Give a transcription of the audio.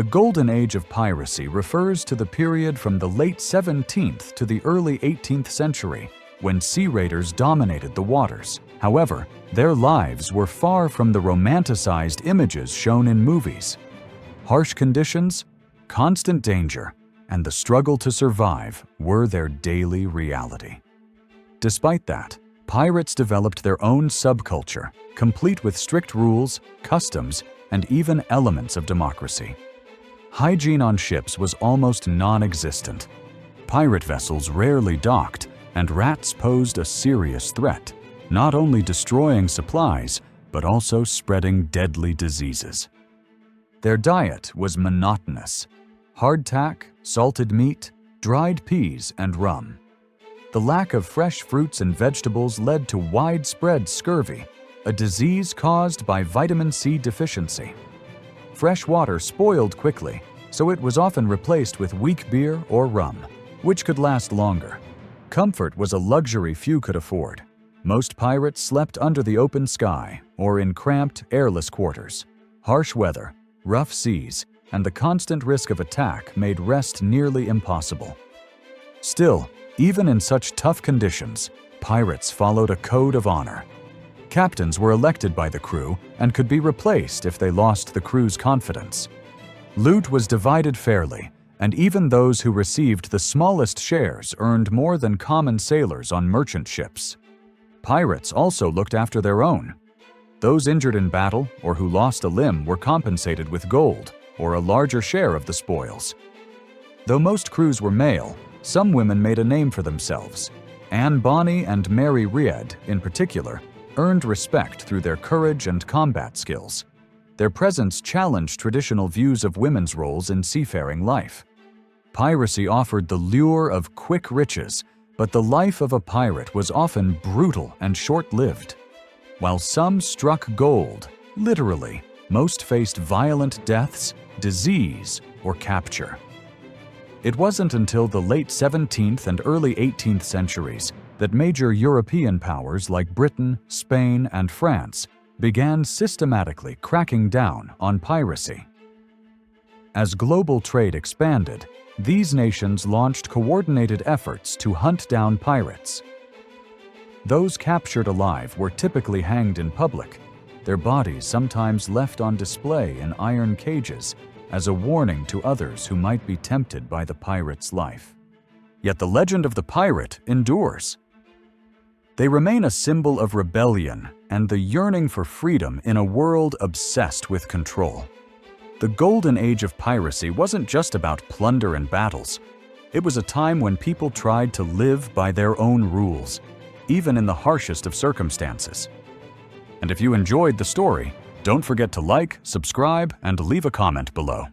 The Golden Age of Piracy refers to the period from the late 17th to the early 18th century, when sea raiders dominated the waters. However, their lives were far from the romanticized images shown in movies. Harsh conditions, constant danger, and the struggle to survive were their daily reality. Despite that, pirates developed their own subculture, complete with strict rules, customs, and even elements of democracy. Hygiene on ships was almost non-existent. Pirate vessels rarely docked, and rats posed a serious threat, not only destroying supplies, but also spreading deadly diseases. Their diet was monotonous: hardtack, salted meat, dried peas, and rum. The lack of fresh fruits and vegetables led to widespread scurvy, a disease caused by vitamin C deficiency. Fresh water spoiled quickly, so it was often replaced with weak beer or rum, which could last longer. Comfort was a luxury few could afford. Most pirates slept under the open sky or in cramped, airless quarters. Harsh weather, rough seas, and the constant risk of attack made rest nearly impossible. Still, even in such tough conditions, pirates followed a code of honor. Captains were elected by the crew and could be replaced if they lost the crew's confidence. Loot was divided fairly, and even those who received the smallest shares earned more than common sailors on merchant ships. Pirates also looked after their own. Those injured in battle or who lost a limb were compensated with gold or a larger share of the spoils. Though most crews were male, some women made a name for themselves. Anne Bonny and Mary Read, in particular, earned respect through their courage and combat skills. Their presence challenged traditional views of women's roles in seafaring life. Piracy offered the lure of quick riches, but the life of a pirate was often brutal and short-lived. While some struck gold, literally, most faced violent deaths, disease, or capture. It wasn't until the late 17th and early 18th centuries that major European powers like Britain, Spain, and France began systematically cracking down on piracy. As global trade expanded, these nations launched coordinated efforts to hunt down pirates. Those captured alive were typically hanged in public, their bodies sometimes left on display in iron cages as a warning to others who might be tempted by the pirate's life. Yet the legend of the pirate endures. They remain a symbol of rebellion and the yearning for freedom in a world obsessed with control. The Golden Age of Piracy wasn't just about plunder and battles. It was a time when people tried to live by their own rules, even in the harshest of circumstances. And if you enjoyed the story, don't forget to like, subscribe, and leave a comment below.